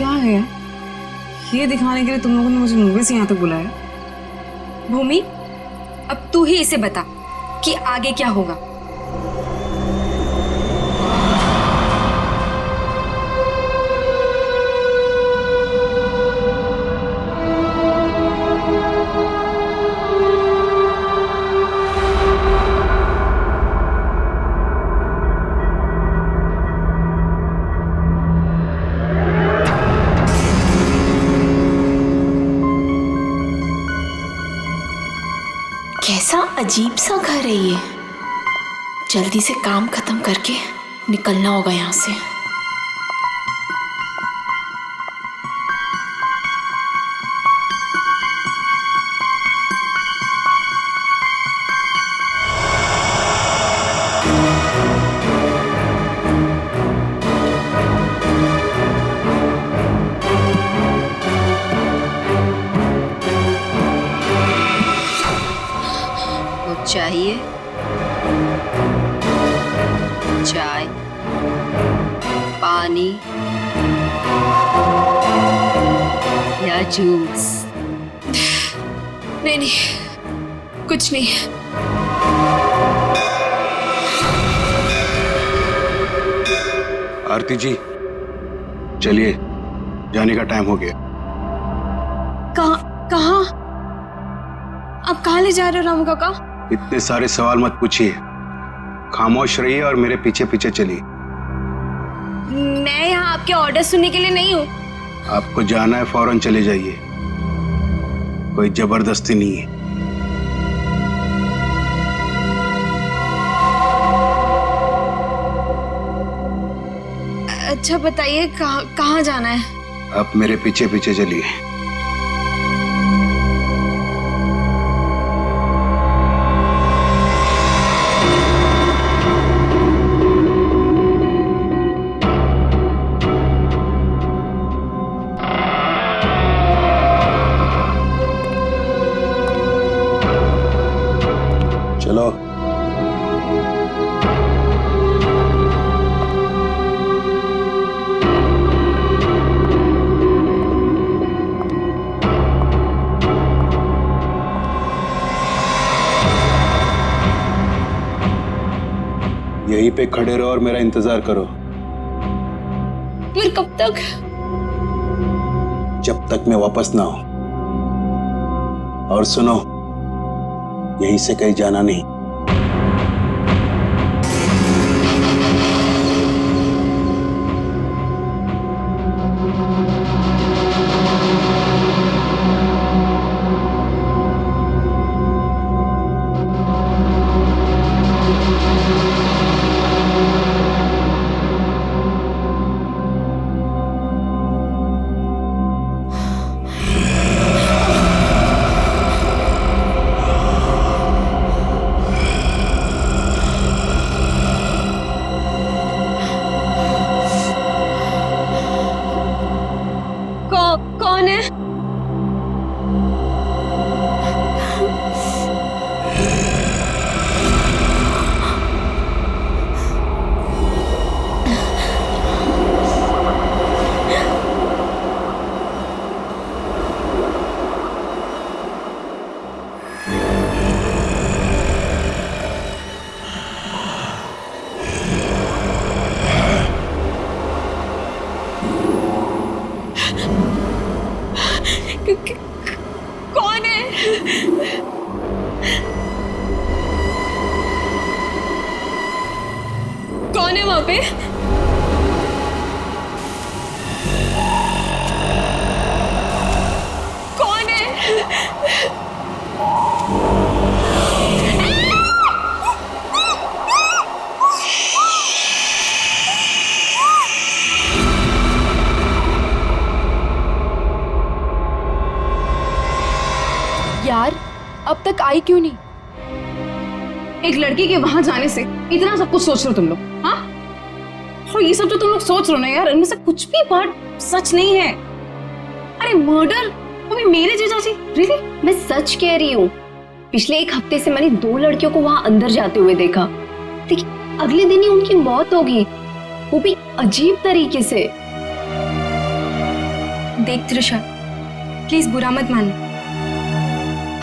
क्या है ये दिखाने के लिए तुम लोगों ने मुझे मूवी से यहाँ तक बुलाया? भूमि, अब तू ही इसे बता कि आगे क्या होगा। कैसा अजीब सा घर है ये। जल्दी से काम खत्म करके निकलना होगा यहाँ से। चाहिए चाय, पानी या जूस? नहीं नहीं, कुछ नहीं। आरती जी, चलिए, जाने का टाइम हो गया। कहाँ? अब कहाँ ले जा रहे हो रामू काका? इतने सारे सवाल मत पूछिए, खामोश रहिए और मेरे पीछे पीछे चलिए। मैं यहाँ आपके ऑर्डर सुनने के लिए नहीं हूँ। आपको जाना है, फौरन चले जाइए, कोई जबरदस्ती नहीं है। अच्छा बताइए, कहाँ जाना है? आप मेरे पीछे पीछे चलिए। चलो। यहीं पे खड़े रहो और मेरा इंतजार करो। फिर कब तक? जब तक मैं वापस ना आऊं। और सुनो, यहीं से कहीं जाना नहीं। कौन है? कौन है? कौन है वहां पे? कौन है? यार, अब तक आई क्यों नहीं? एक लड़की के वहां जाने से इतना सब कुछ सोच रहे हो तुम लोग? हाँ, और ये सब जो तुम लोग सोच रहे हो ना यार, इनमें से कुछ भी बात सच नहीं है। अरे मर्डर, वो भी मेरे जीजाजी? रियली? मैं सच कह रही हूँ। पिछले एक हफ्ते से मैंने 2 लड़कियों को वहां अंदर जाते हुए देखा, लेकिन अगले दिन ही उनकी मौत होगी, वो भी अजीब तरीके से। देख त्रिशा, प्लीज बुरा मत मान।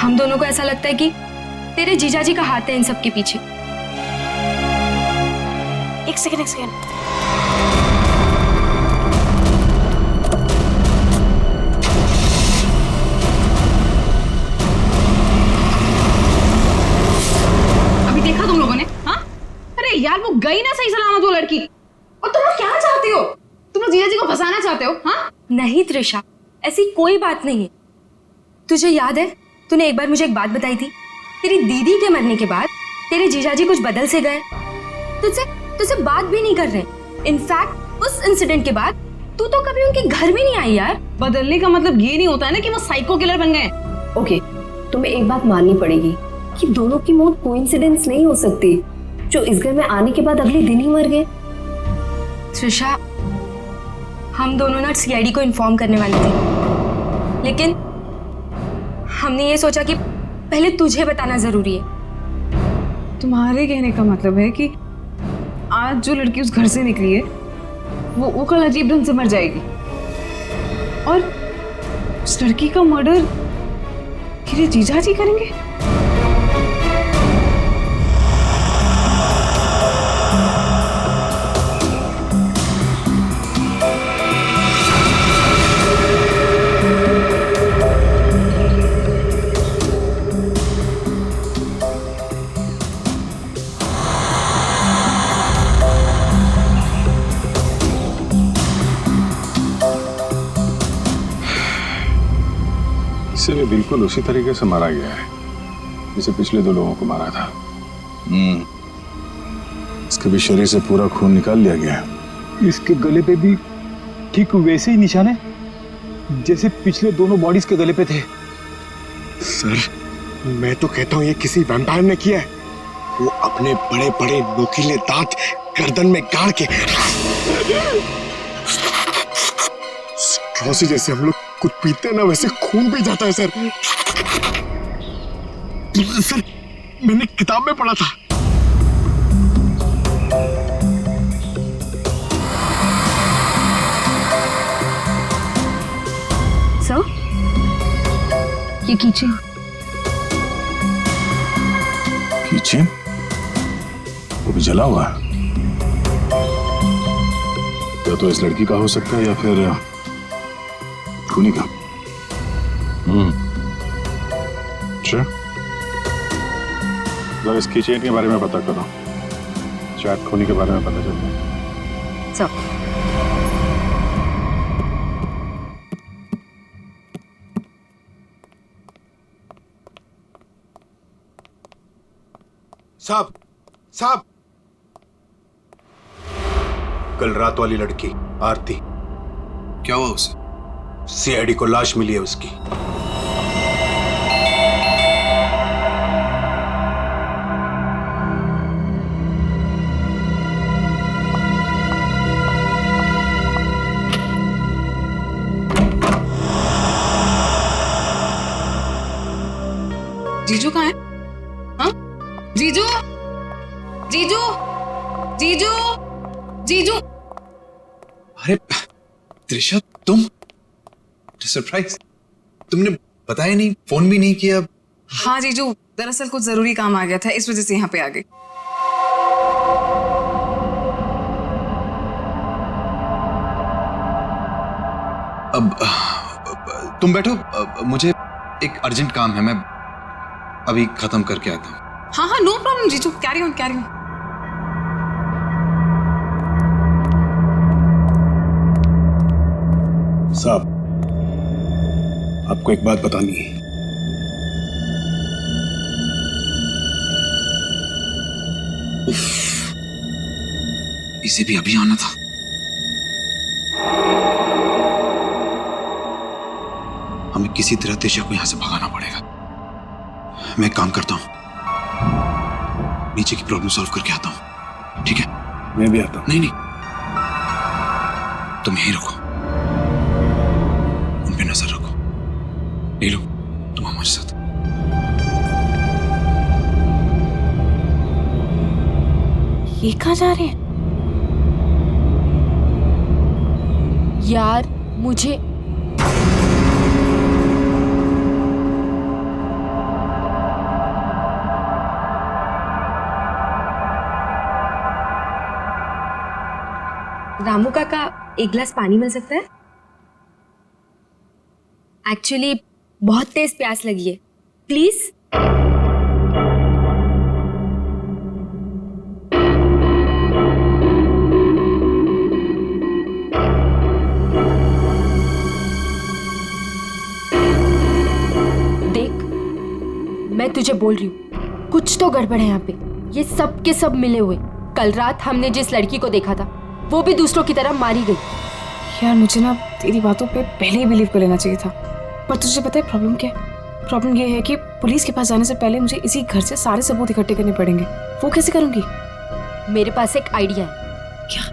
हम दोनों को ऐसा लगता है कि तेरे जीजाजी का हाथ है इन सब के पीछे। एक सेकंड। अभी देखा तुम लोगों ने? हाँ, अरे यार वो गई ना सही सलामत वो लड़की। और तुम लोग क्या चाहते हो? तुम लोग जीजा जी को फंसाना चाहते हो? हाँ नहीं त्रिशा, ऐसी कोई बात नहीं है। तुझे याद है तूने एक बार मुझे एक बात बताई थी, तेरी दीदी के मरने के बाद तेरे जीजाजी कुछ बदल से गए, तुझसे बात भी नहीं कर रहे। इनफैक्ट उस इंसिडेंट के बाद तू तो कभी उनके घर भी नहीं आई यार। बदलने का मतलब ये नहीं होता है ना कि वो साइको किलर बन गए। ओके, तुम्हें एक बात माननी पड़ेगी कि दोनों की मौत कोइंसिडेंस नहीं हो सकती, जो इस घर में आने के बाद अगले दिन ही मर गए। त्रिशा, हम दोनों ना सीआईडी को इन्फॉर्म करने वाले थे, लेकिन हमने ये सोचा कि पहले तुझे बताना जरूरी है। तुम्हारे कहने का मतलब है कि आज जो लड़की उस घर से निकली है वो कल अजीब ढंग से मर जाएगी, और उस लड़की का मर्डर मेरे जीजा जी करेंगे? इसे भी बिल्कुल उसी तरीके से मारा गया है जिसे पिछले 2 लोगों को मारा था। इसके भी शरीर से पूरा खून निकाल लिया गया है। इसके गले पे भी ठीक वैसे ही निशान है जैसे पिछले दोनों बॉडीज के गले पे थे। सर, मैं तो कहता हूँ ये किसी वैम्पायर ने किया है। वो अपने बड़े बड़े नोकीले दांत गर्दन में गाड़ के स्ट्रॉ से जैसे हम लोग कुछ पीते हैं ना वैसे खून पी जाता है सर। सर, मैंने किताब में पढ़ा था। सर, ये कीचेन। कीचेन? वो भी जला हुआ है। या तो इस लड़की का हो सकता है या फिर खूनी का। अच्छा, जरा इस कीचेन के बारे में पता करो, शायद खूनी के बारे में पता चलता है। साहब, कल रात वाली लड़की आरती, क्या हुआ उसे? सीआईडी को लाश मिली है उसकी। जीजू कहाँ है? हाँ? जीजू, जीजू, जीजू, जीजू। अरे त्रिशा, तुम? सरप्राइज, तुमने बताया नहीं, फोन भी नहीं किया। हाँ जीजू, दरअसल कुछ जरूरी काम आ गया था, इस वजह से यहाँ पे आ गई। अब तुम बैठो, मुझे एक अर्जेंट काम है, मैं अभी खत्म करके आता हूँ। हाँ हाँ, नो प्रॉब्लम जीजू, कैरी ऑन कैरी ऑन। साहब, आपको एक बात बतानी है। इसे भी अभी आना था। हमें किसी तरह त्रिशा को यहां से भगाना पड़ेगा। मैं एक काम करता हूं, नीचे की प्रॉब्लम सॉल्व करके आता हूं, ठीक है? मैं भी आता हूं। नहीं, तुम यहीं रुको, उन पे नजर रखो। नीलू, तुम हमारे साथ। ये कहाँ जा रहे हैं? यार मुझे रामू काका, एक गिलास पानी मिल सकता है? एक्चुअली बहुत तेज प्यास लगी है, प्लीज। देख, मैं तुझे बोल रही हूँ, कुछ तो गड़बड़ है यहाँ पे। ये सब के सब मिले हुए। कल रात हमने जिस लड़की को देखा था, वो भी दूसरों की तरह मारी गई। यार मुझे ना तेरी बातों पे पहले ही बिलीव कर लेना चाहिए था, पर तुझे पता है प्रॉब्लम क्या है? प्रॉब्लम ये है कि पुलिस के पास जाने से पहले मुझे इसी घर से सारे सबूत इकट्ठे करने पड़ेंगे। वो कैसे करूंगी? मेरे पास एक आइडिया है। क्या?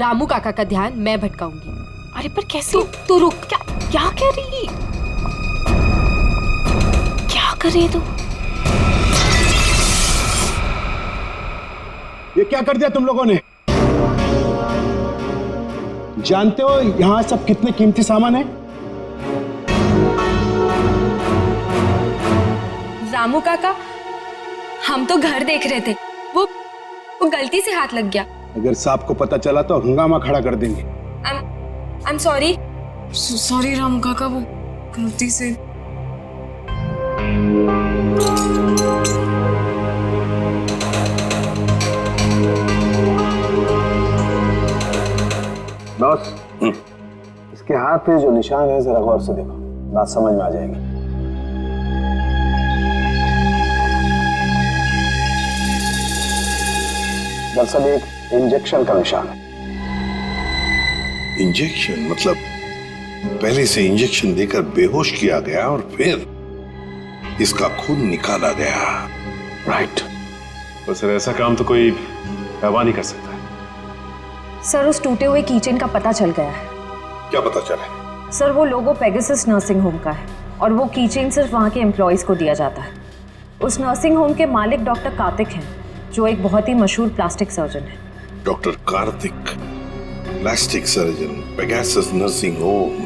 रामू काका का ध्यान मैं भटकाऊंगी। अरे पर कैसे? तू रुक। क्या कर रही? क्या कर रही है तू? ये क्या कर दिया तुम लोगों ने? जानते हो यहां सब कितने कीमती सामान है? रामू काका, हम तो घर देख रहे थे, वो गलती से हाथ लग गया। अगर साहब को पता चला तो हंगामा खड़ा कर देंगे। I am sorry. Sorry Ramu काका, वो गलती से। बॉस, इसके हाथ पे जो निशान है जरा गौर से देखो, बात समझ में आ जाएगी। दरअसल एक इंजेक्शन का निशान है। इंजेक्शन मतलब पहले से इंजेक्शन देकर बेहोश किया गया और फिर इसका खून निकाला गया। राइट। तो सर ऐसा काम तो कोई दवा नहीं कर सकता। सर, उस टूटे हुए कीचेन का पता चल गया है। क्या पता चला? सर, वो लोगो पेगासस नर्सिंग होम का है और वो कीचेन सिर्फ वहाँ के एम्प्लॉयज को दिया जाता है। उस नर्सिंग होम के मालिक डॉक्टर कार्तिक हैं, जो एक बहुत ही मशहूर प्लास्टिक सर्जन है। Doctor Kartik, plastic surgeon, Pegasus nursing home.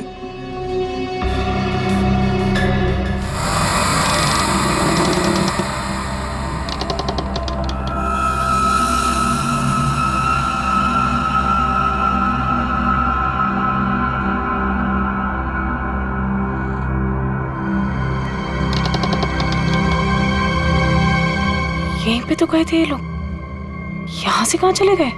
यहीं पे तो गए थे ये लोग, यहाँ से कहाँ चले गए?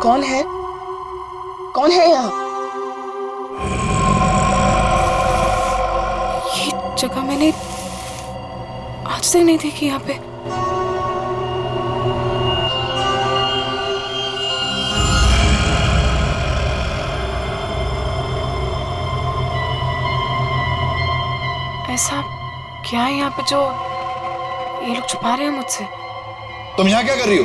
कौन है? कौन है यहाँ? ये जगह मैंने आज तक नहीं देखी यहाँ पे। ऐसा क्या है यहाँ पे जो ये लोग छुपा रहे हैं मुझसे? तुम यहाँ क्या कर रही हो?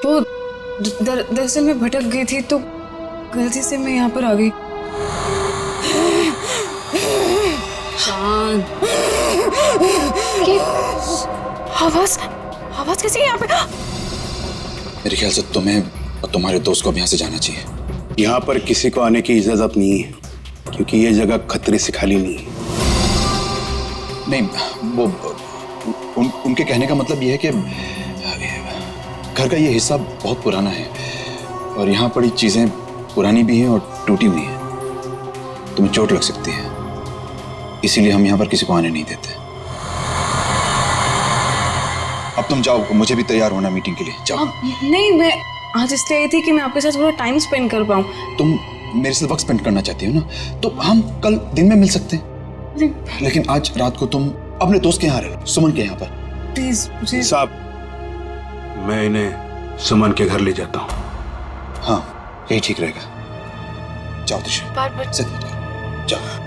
वो दरअसल मैं भटक गई थी तो गलती से मैं यहाँ पर आ गई। शांत। आवाज कैसी है यहाँ पे? मेरे ख्याल से तुम्हें और तुम्हारे दोस्त को अब यहाँ से जाना चाहिए। यहाँ पर किसी को आने की इजाजत नहीं है क्योंकि ये जगह खतरे से खाली नहीं है। नहीं, वो उनके कहने का मतलब ये है कि घर का ये हिस्सा बहुत पुराना है और यहाँ पड़ी चीजें पुरानी भी हैं और टूटी हुई हैं। तुम्हें चोट लग सकती है, इसीलिए हम यहाँ पर किसी को आने नहीं देते। अब तुम जाओ, मुझे भी तैयार होना मीटिंग के लिए। जाओ। नहीं, मैं आज इसलिए आई थी कि मैं आपके साथ थोड़ा टाइम स्पेंड कर पाऊँ। तुम मेरे साथ वक्त स्पेंड करना चाहती हो ना, तो हम कल दिन में मिल सकते हैं। लेकिन आज रात को तुम अपने दोस्त के यहाँ रह लो, सुमन के यहाँ पर। प्लीज मुझे। साहब, मैं इन्हें सुमन के घर ले जाता हूँ। हाँ, यही ठीक रहेगा। जाओ दिशा, जिद मत करो, जाओ।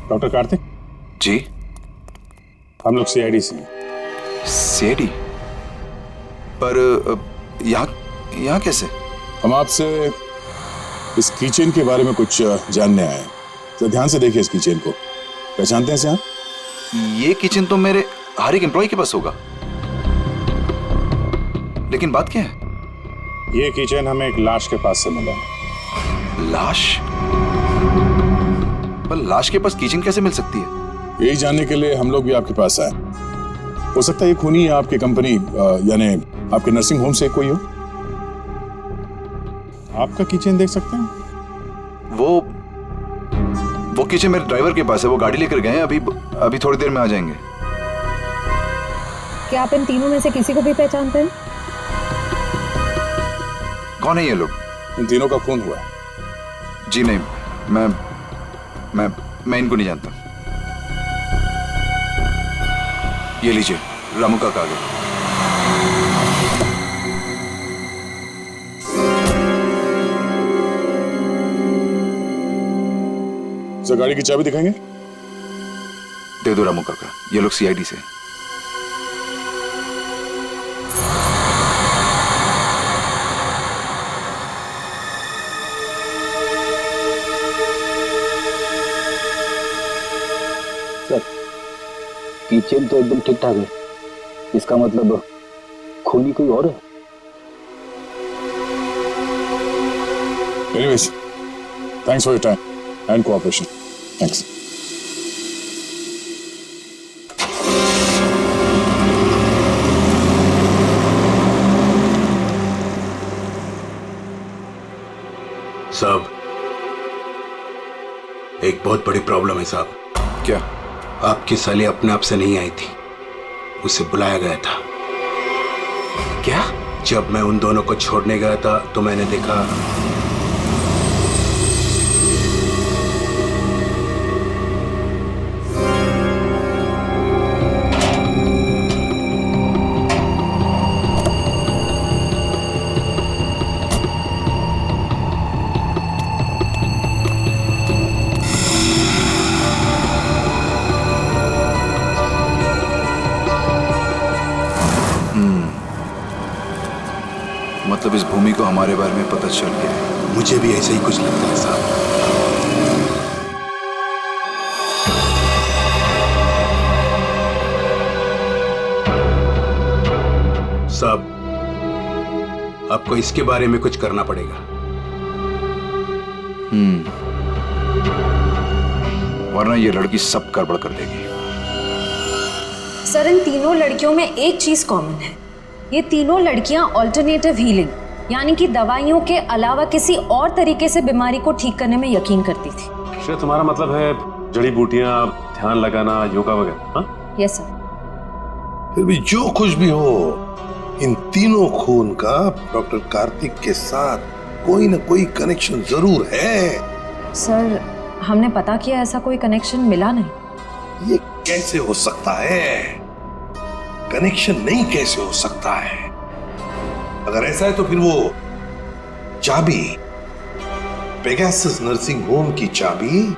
डॉक्टर कार्तिक जी, हम लोग सीआईडी से हैं। सीआईडी? पर यहाँ कैसे? हम आपसे इस किचन के बारे में कुछ जानने आए हैं। तो ध्यान से देखिए इस किचन को, पहचानते हैं इसे आप? ये किचन तो मेरे हर एक एम्प्लॉय के पास होगा, लेकिन बात क्या है? ये किचन हमें एक लाश के पास से मिला। लाश? पर लाश के पास किचन कैसे मिल सकती है? यही जानने के लिए हम लोग भी आपके पास आए। हो सकता है ये खूनी आपकी कंपनी यानी आपके नर्सिंग होम से कोई हो। आपका किचन देख सकते हैं? वो किचन मेरे ड्राइवर के पास है, वो गाड़ी लेकर गए हैं, अभी थोड़ी देर में आ जाएंगे। क्या आप इन तीनों में से किसी को भी पहचानते हैं? कौन है ये लोग? इन तीनों का खून हुआ। जी नहीं, मैं इनको नहीं जानता। ये लीजिए, रामू का कागज। सर, गाड़ी की चाबी दिखाएंगे? दे दो रामू काका, ये लोग सीआईडी से। किचन तो एकदम ठीक ठाक है, इसका मतलब खूनी कोई और है। Anyways, thanks for your time and cooperation. Thanks. साहब, एक बहुत बड़ी प्रॉब्लम है साहब। क्या? आपकी साली अपने आप से नहीं आई थी, उसे बुलाया गया था। क्या? जब मैं उन दोनों को छोड़ने गया था तो मैंने देखा मतलब इस भूमि को हमारे बारे में पता चल गया है। मुझे भी ऐसा ही कुछ लगता है साहब। साहब, आपको इसके बारे में कुछ करना पड़ेगा। वरना ये लड़की सब गड़बड़ कर देगी। सर, इन तीनों लड़कियों में एक चीज कॉमन है, ये तीनों लड़कियां ऑल्टरनेटिव हीलिंग यानी कि दवाइयों के अलावा किसी और तरीके से बीमारी को ठीक करने में यकीन करती थी। तुम्हारा मतलब है जड़ी बूटियां, ध्यान लगाना, योगा वगैरह। हाँ यस सर। फिर भी जो कुछ भी हो, इन तीनों खून का डॉक्टर कार्तिक के साथ कोई ना कोई कनेक्शन जरूर है। सर हमने पता किया, ऐसा कोई कनेक्शन मिला नहीं। ये कैसे हो सकता है? कनेक्शन नहीं कैसे हो सकता है? अगर ऐसा है तो फिर वो चाबी, पेगासस नर्सिंग होम की चाबी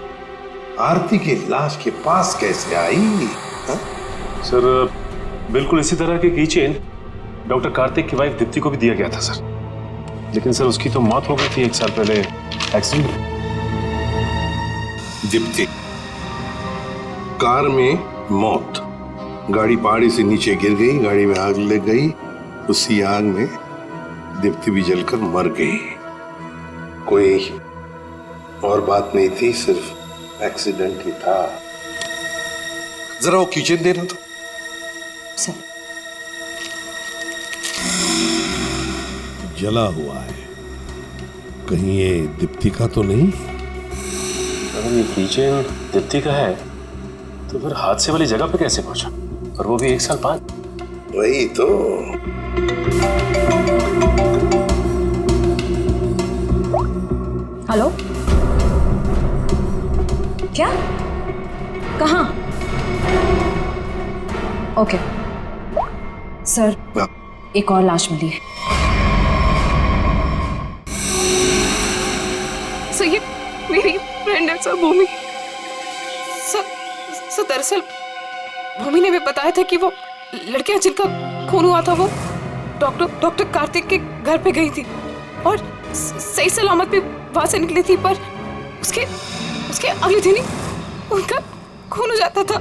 आरती की लाश के पास कैसे आई? सर बिल्कुल इसी तरह की कीचेन डॉक्टर कार्तिक की वाइफ दीप्ति को भी दिया गया था सर, लेकिन सर उसकी तो मौत हो गई थी 1 साल पहले एक्सीडेंट में। दीप्ति, कार में मौत, गाड़ी पहाड़ी से नीचे गिर गई, गाड़ी में आग लग गई, उसी आग में दीप्ति भी जलकर मर गई। कोई और बात नहीं थी, सिर्फ एक्सीडेंट ही था। जरा वो किचन देना तो। सर जला हुआ है, कहीं ये दीप्ति का तो नहीं? अगर ये कीचेन दीप्ति का है तो फिर हादसे वाली जगह पे कैसे पहुंचा, और वो भी 1 साल बाद? वही तो। हेलो, क्या? कहाँ? ओके सर, एक और लाश मिली है। सर ये मेरी फ्रेंड है सर, भूमि। सर दरअसल भूमि ने भी बताया था कि वो लड़कियां जिनका खून हुआ था वो डॉक्टर कार्तिक के घर पे गई थी और सही सलामत भी वहां से निकली थी, पर उसके अगले दिन ही उनका खून हो जाता था।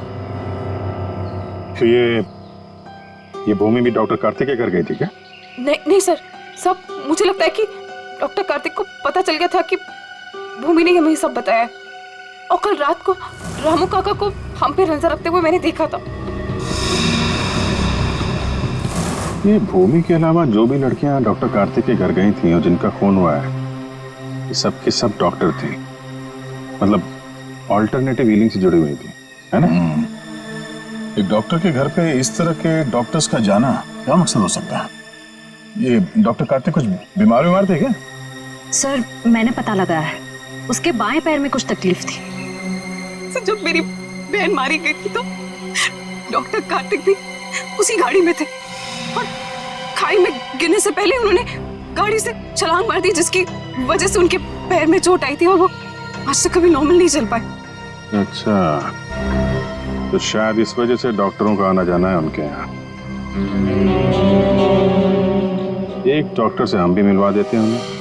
तो ये भूमि भी डॉक्टर कार्तिक के घर गई थी क्या? नहीं सर, सब मुझे लगता है कि डॉक्टर कार्तिक को पता चल गया था कि भूमि ने हमें सब बताया, और कल रात को रामू काका को हम पे नजर रखते हुए मैंने देखा था। ये भूमि के अलावा जो भी लड़कियां डॉक्टर कार्तिक के घर गई थी और जिनका खून हुआ है, ये सब के सब डॉक्टर थे, मतलब ऑल्टरनेटिव हीलिंग से जुड़ी हुई थी, है ना? एक डॉक्टर के घर पे इस तरह के डॉक्टर्स का जाना क्या मकसद हो सकता है? ये डॉक्टर कार्तिक कुछ बीमार थे क्या? सर मैंने पता लगाया है, उसके बाएं पैर में कुछ तकलीफ थी। सर जब मेरी बहन मारी गई थी तो डॉक्टर कार्तिक भी उसी गाड़ी में थे, और खाई में गिरने से पहले उन्होंने गाड़ी से छलांग मार दी, जिसकी वजह से उनके पैर में चोट आई थी और वो आज तक कभी नॉर्मल नहीं चल पाए। अच्छा, तो शायद इस वजह से डॉक्टरों का आना जाना है उनके यहाँ। एक डॉक्टर से हम भी मिलवा देते हैं उन्हें।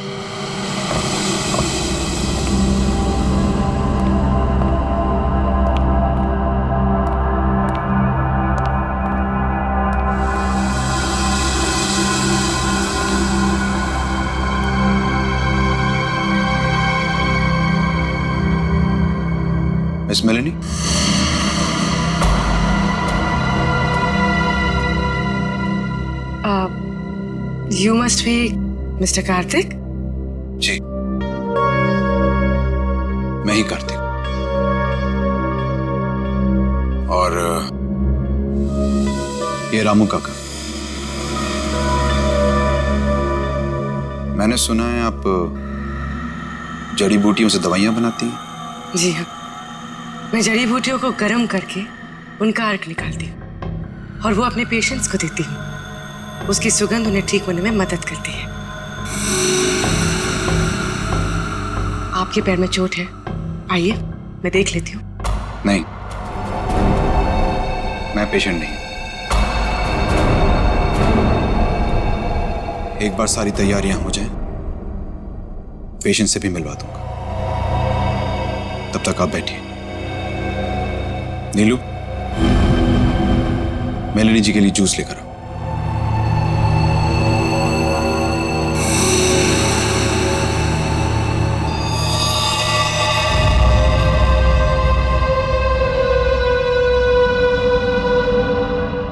Miss Melanie, You must be Mr. Kartik? जी, मैं ही कार्तिक। और ये रामू काका। मैंने सुना है आप जड़ी बूटियों से दवाइयां बनाती हैं। जी हाँ, मैं जड़ी बूटियों को गर्म करके उनका अर्क निकालती हूँ और वो अपने पेशेंट्स को देती हूँ। उसकी सुगंध उन्हें ठीक होने में मदद करती है। आपके पैर में चोट है, आइए मैं देख लेती हूँ। नहीं, मैं पेशेंट नहीं। एक बार सारी तैयारियां हो जाएं, पेशेंट से भी मिलवा दूंगा। तब तक आप बैठिए। नीलू, मेलेनी जी के लिए जूस लेकर आओ।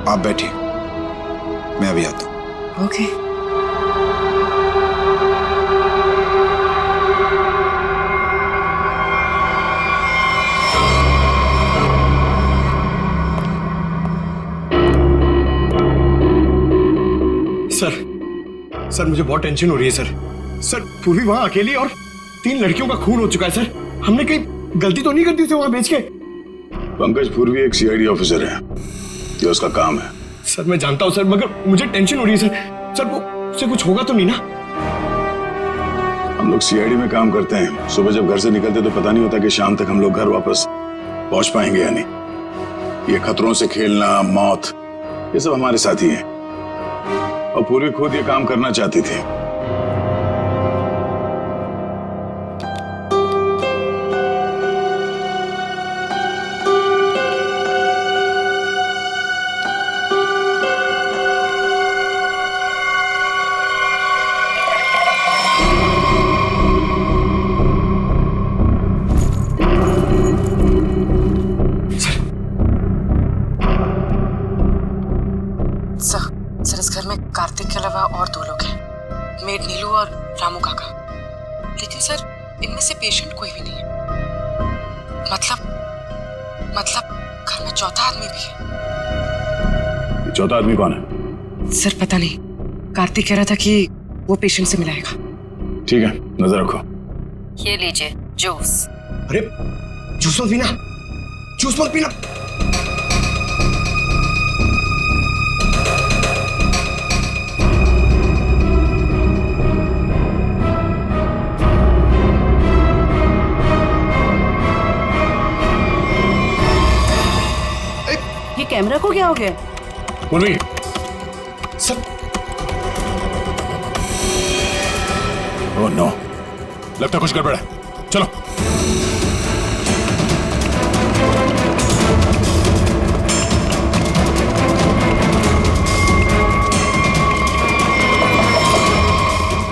आप बैठिए, मैं अभी आता हूं। ओके। सर मुझे बहुत टेंशन हो रही है सर पूर्वी वहां अकेली और 3 लड़कियों का खून हो चुका है सर। हमने कहीं गलती तो नहीं कर दी उसे वहां भेज के? पंकज पूर्वी एक सीआईडी ऑफिसर है, ये उसका काम है। सर मैं जानता हूं सर, मगर मुझे टेंशन हो रही है सर वो उसे कुछ होगा तो नहीं ना? हम लोग सीआईडी में काम करते हैं, सुबह जब घर से निकलते तो पता नहीं होता कि शाम तक हम लोग घर वापस पहुंच पाएंगे या नहीं। ये खतरों से खेलना, मौत, ये सब हमारे साथी हैं और पूर्वी खुद ये काम करना चाहती थी। सर इस घर में कार्तिक के अलावा और 2 लोग हैं, मेड नीलू और रामू काका। लेकिन सर इनमें से पेशेंट कोई भी नहीं है। मतलब घर में चौथा आदमी भी है। ये चौथा आदमी कौन है? सर पता नहीं, कार्तिक कह रहा था कि वो पेशेंट से मिलाएगा। ठीक है, नजर रखो। ये लीजिए जूस। अरे जूस मत पीना, जूस मत पीना। ये कैमरा को क्या हो गया? पूर्वी सर ओह नो, लगता कुछ गड़बड़ है। चलो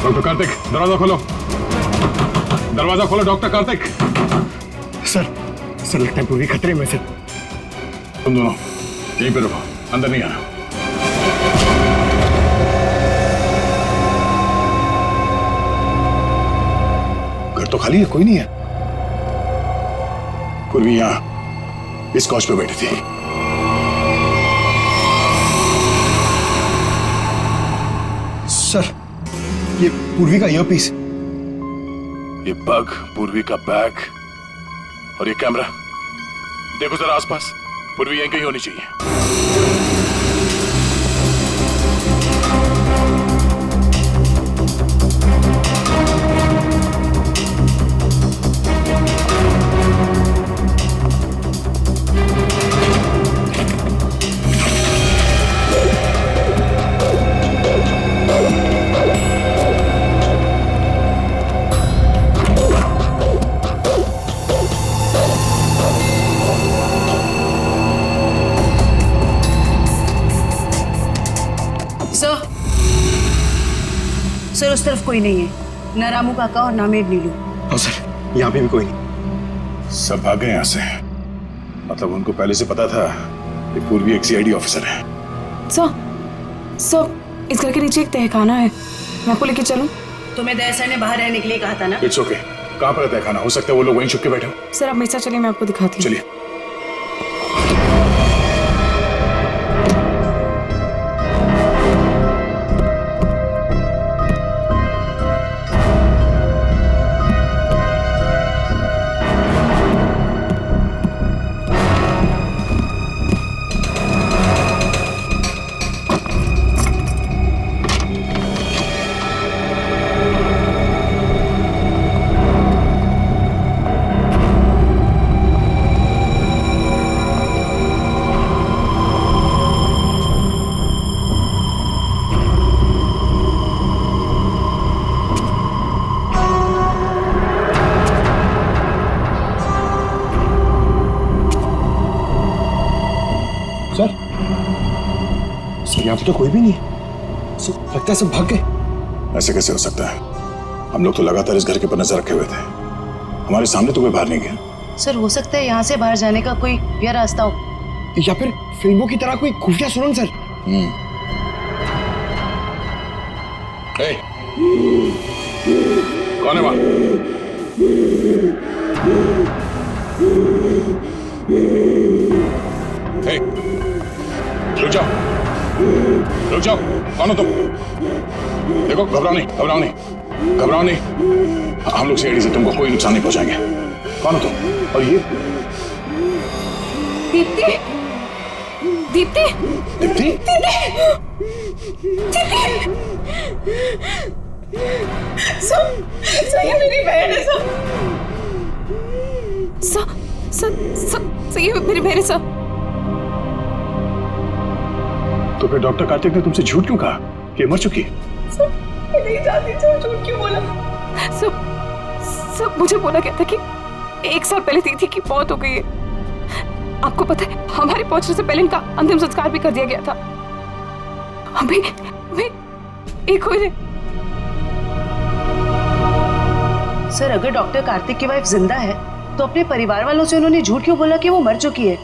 डॉक्टर कार्तिक, दरवाजा खोलो, दरवाजा खोलो डॉक्टर कार्तिक। सर लगता है पूरी खतरे में। सर तुम दोनों यहीं पे रुको, अंदर नहीं आना। घर तो खाली है, कोई नहीं है। पूर्वी यहां इस कॉच पे बैठी थी। सर ये पूर्वी का ईयरपीस, ये पग, पूर्वी का बैग और ये कैमरा। देखो जरा आसपास, पूर्वी यहीं कहीं होनी चाहिए। सर उस तरफ कोई नहीं है, न रामू काका और ना मेड नीलू। हाँ सर, यहाँ पे भी कोई नहीं। सब भाग गए यहाँ से। मतलब उनको पहले से पता था कि पूर्वी एक सीआईडी ऑफिसर है। सर इस घर के नीचे एक तहखाना है, मैं आपको लेके चलूं? तुम्हें दया सर ने बाहर रहने के लिए कहा था ना? It's okay. कहाँ पर है तहखाना? हो सकता है वो लोग वहीं छुप के बैठे हो। सर आप मेरे साथ चलिए, मैं आपको दिखाती हूँ। चलिए। सर यहाँ पे तो कोई भी नहीं है। सर लगता है सब भाग गए। ऐसे कैसे हो सकता है? हम लोग तो लगातार इस घर के ऊपर नजर रखे हुए थे, हमारे सामने तो कोई बाहर नहीं गया। सर हो सकता है यहाँ से बाहर जाने का कोई या रास्ता हो, या फिर फिल्मों की तरह कोई खुफिया सुरंग। सर कौन है वहां? रुक जाओ। रुक जाओ, कौन हो तुम? देखो, घबराओ नहीं, घबराओ नहीं, घबराओ नहीं। हम लोग सीआईडी से तुमको कोई नुकसान नहीं पहुंचाएंगे। कौन हो तुम? और ये दीप्ति, दीप्ति, दीप्ति? सर ये मेरी बहन है सर, ये मेरी बहन है सर। तो फिर डॉक्टर कार्तिक ने तुमसे झूठ क्यों कहा कि मर चुकी है? सर मैं नहीं जानती सर, झूठ क्यों बोला? सब मुझे बोला गया था कि 1 साल पहले दीदी की मौत हो गई है। आपको पता है हमारे पहुंचने से पहले इनका अंतिम संस्कार भी कर दिया गया था। हमें एक हुए। सर अगर डॉक्टर कार्तिक की वाइफ जिंदा है तो अपने परिवार वालों से उन्होंने झूठ क्यों बोला कि वो मर चुकी है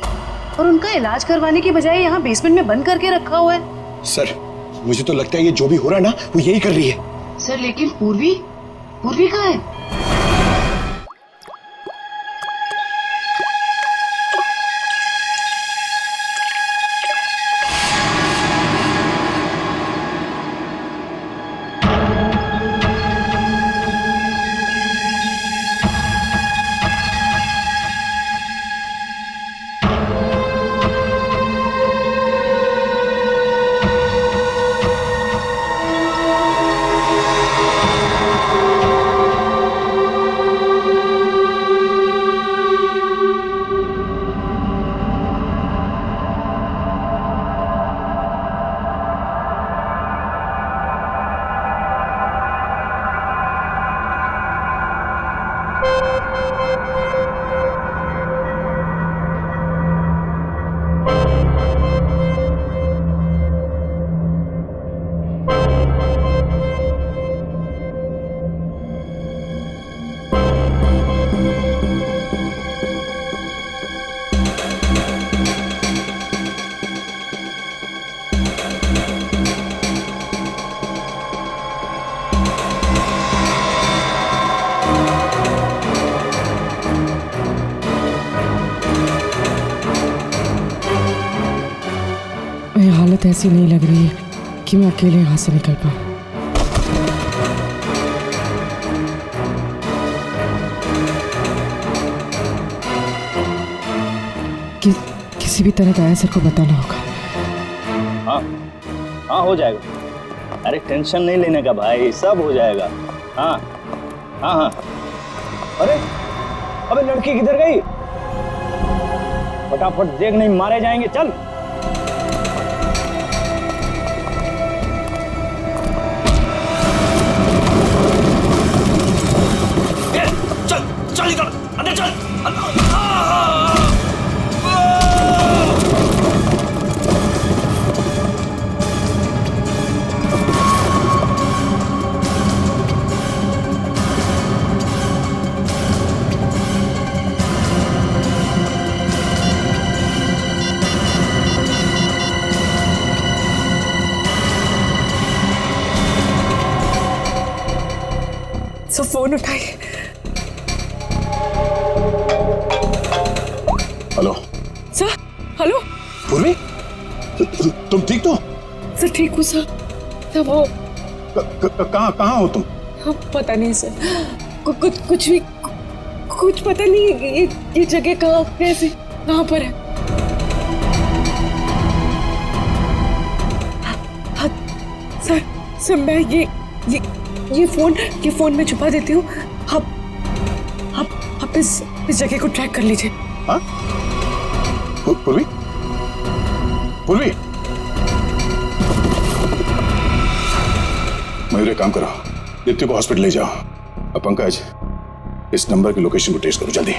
और उनका इलाज करवाने की बजाय यहाँ बेसमेंट में बंद करके रखा हुआ है? सर मुझे तो लगता है ये जो भी हो रहा है ना वो यही कर रही है। सर लेकिन पूर्वी कहाँ है? हालत ऐसी नहीं लग रही है कि मैं अकेले यहाँ से निकल पाऊँ। किसी भी तरह दया सर को बताना होगा। हाँ हाँ हो जाएगा। अरे टेंशन नहीं लेने का भाई, सब हो जाएगा। हाँ हाँ हाँ। अरे अबे लड़की किधर गई? फटाफट देख, नहीं मारे जाएंगे। चल फोन उठाइए। Hello sir. हेलो पूर्वी, तुम ठीक तो? सर ठीक हूँ सर। सर वो कहाँ हो तुम? पता नहीं सर, कुछ भी कुछ पता नहीं। ये जगह कहाँ पर है? सर मैं ये फोन में छुपा देती हूँ। आप इस जगह को ट्रैक कर लीजिए। हाँ? पूर्वी, मयूर एक काम करो, दीप्ति को हॉस्पिटल ले जाओ। अब पंकज, इस नंबर की लोकेशन को ट्रेस करो जल्दी।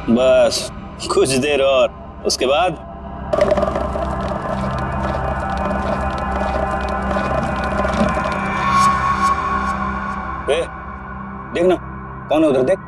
बस कुछ देर और, उसके बाद देख ना कौन है उधर, देख।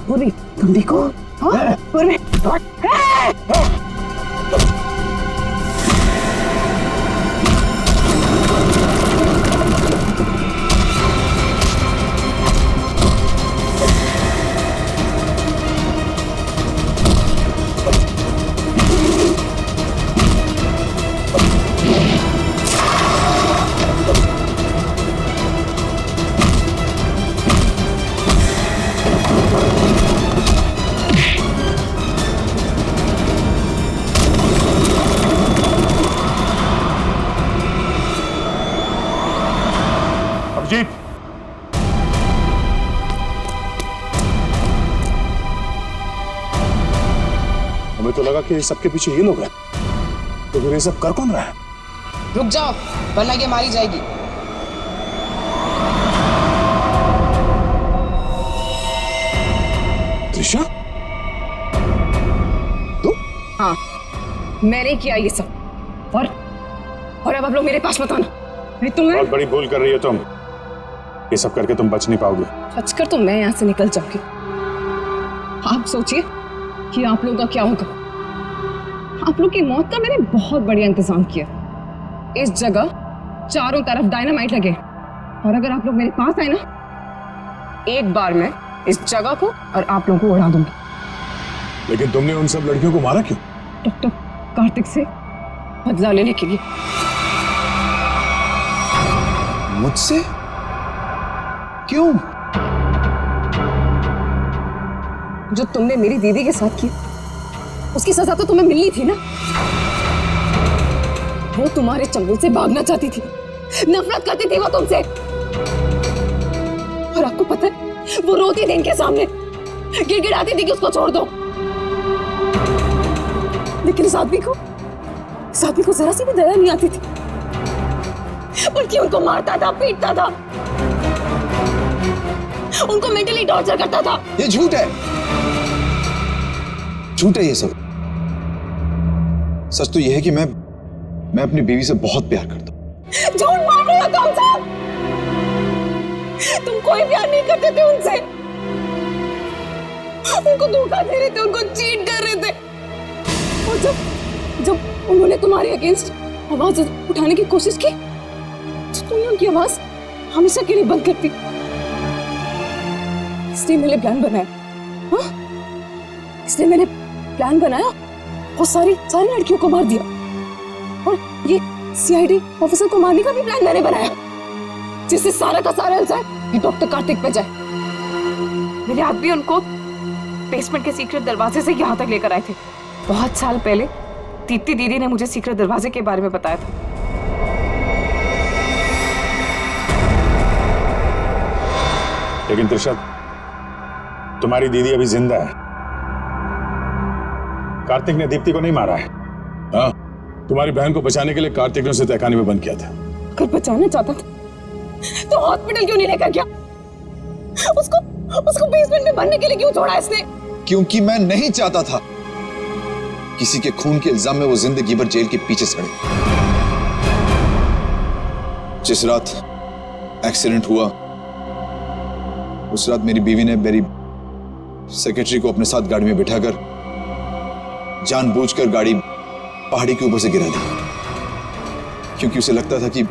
पूरी तुम देखो। हाँ? पूरी अभिजीत, हमें तो लगा कि सबके पीछे ये लोग हैं, तो फिर ये सब कर कौन रहा है? रुक जाओ वरना ये मारी जाएगी। त्रिशा, हाँ, मैंने किया ये सब। और अब आप लोग मेरे पास मत आना। तुम्हें बहुत बड़ी भूल कर रही हो तुम। ये सब करके तुम बच नहीं पाओगे। बचकर तो मैं यहाँ से निकल जाऊंगी। आप सोचिए कि आप लोगों का क्या होगा। आप लोग की मौत का मैंने बहुत बढ़िया इंतजाम किया। इस जगह चारों तरफ डायनामाइट लगे, और अगर आप लोग मेरे पास आए ना, एक बार मैं इस जगह को और आप लोगों को उड़ा दूंगी। लेकिन तुमने उन सब लड़कियों को मारा क्यों? डॉक्टर कार्तिक से बदला लेने के लिए। मुझसे? क्यों? जो तुमने मेरी दीदी के साथ किया, उसकी सजा तो तुम्हें मिलनी थी ना। वो तुम्हारे चंगुल से भागना चाहती थी, नफरत करती थी वो तुमसे। और आपको पता है, वो रोती थी इनके सामने, गिड़गिड़ाती थी कि उसको छोड़ दो। लेकिन इस आदमी को जरा सी भी दया नहीं आती थी, बल्कि उनको मारता था, पीटता था, उनको मेंटली टॉर्चर करता था। ये झूठ है, झूठ है ये सब। सच तो ये है कि मैं अपनी बीवी से बहुत प्यार करता हूँ। झूठ मार रहे हो तुम सब। तुम कोई प्यार नहीं करते थे उनसे, उनको धोखा दे रहे थे, उनको चीट कर रहे थे। और जब उन्होंने तुम्हारे अगेंस्ट आवाज उठाने की कोशिश की, तो तुमने उनकी आवाज हमेशा के लिए बंद कर दी। इसलिए मैंने प्लान बनाया। हाँ, इसलिए मैंने प्लान बनाया और सारी लड़कियों को मार दिया। और ये सीआईडी ऑफिसर को मारने का भी प्लान मैंने बनाया, जिससे सारा का सारा इल्जाम डॉक्टर कार्तिक पे जाए। मेरे आदमी उनको बेसमेंट के सीक्रेट दरवाजे से यहाँ तक लेकर आए थे। बहुत साल पहले दीप्ति दीदी ने मुझे सीक्रेट दरवाजे के बारे में बताया था। लेकिन त्रिशा, तुम्हारी दीदी अभी जिंदा है। कार्तिक ने दीप्ति को नहीं मारा है। हाँ, तुम्हारी बहन को बचाने के लिए कार्तिक ने उसे तहखाने में बंद किया था। अगर बचाना चाहता था तो हॉस्पिटल क्यों नहीं लेकर गया? उसको बेसमेंट में भरने के लिए क्यों छोड़ा इसने? क्योंकि मैं नहीं चाहता था किसी के खून के इल्जाम में वो जिंदगी भर जेल के पीछे सड़े। जिस रात एक्सीडेंट हुआ उस रात मेरी बीवी ने मेरी सेक्रेटरी को अपने साथ गाड़ी में बिठाकर जानबूझकर गाड़ी पहाड़ी के ऊपर से गिरा दी, क्योंकि उसे लगता था कि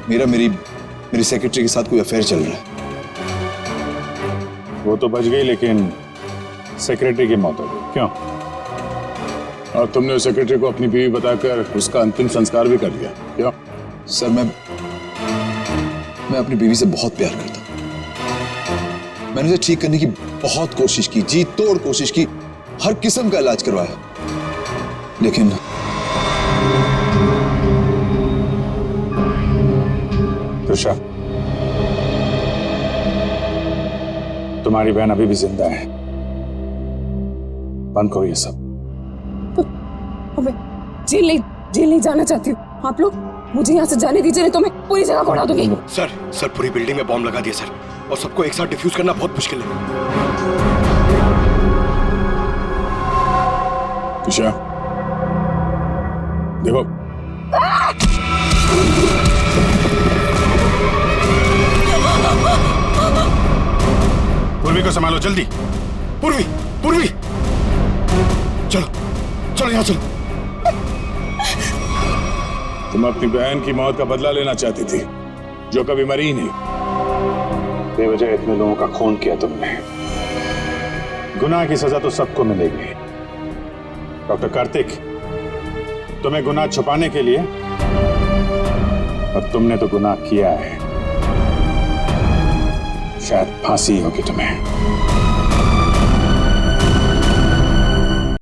मेरी सेक्रेटरी के साथ कोई अफेयर चल रहा है। वो तो बच गई, लेकिन सेक्रेटरी की मौत हो गई। क्यों? और तुमने उस सेक्रेटरी को अपनी बीवी बताकर उसका अंतिम संस्कार भी कर दिया। क्यों? सर मैं अपनी बीवी से बहुत प्यार करता हूं। मैंने उसे ठीक करने की बहुत कोशिश की, जी तोड़ कोशिश की, हर किस्म का इलाज करवाया, लेकिन तुषा, तुम्हारी बहन अभी भी जिंदा है। बंद करो ये सब। मैं जेल नहीं जाना चाहती हूँ। आप लोग मुझे यहाँ से जाने दीजिए, नहीं तो मैं पूरी जगह को उड़ा दूंगी। सर पूरी बिल्डिंग में बॉम्ब लगा दिया सर, और सबको एक साथ डिफ्यूज करना बहुत मुश्किल है। तुषा, देखो, पूर्वी को संभालो जल्दी। पूर्वी चलो यहाँ चलो। तुम अपनी बहन की मौत का बदला लेना चाहती थी, जो कभी मरी ही नहीं। बेवजह इतने लोगों का खून किया तुमने। गुनाह की सजा तो सबको मिलेगी। डॉक्टर कार्तिक, तुम्हें गुनाह छुपाने के लिए, और तुमने तो गुनाह किया है। शायद फांसी होगी तुम्हें।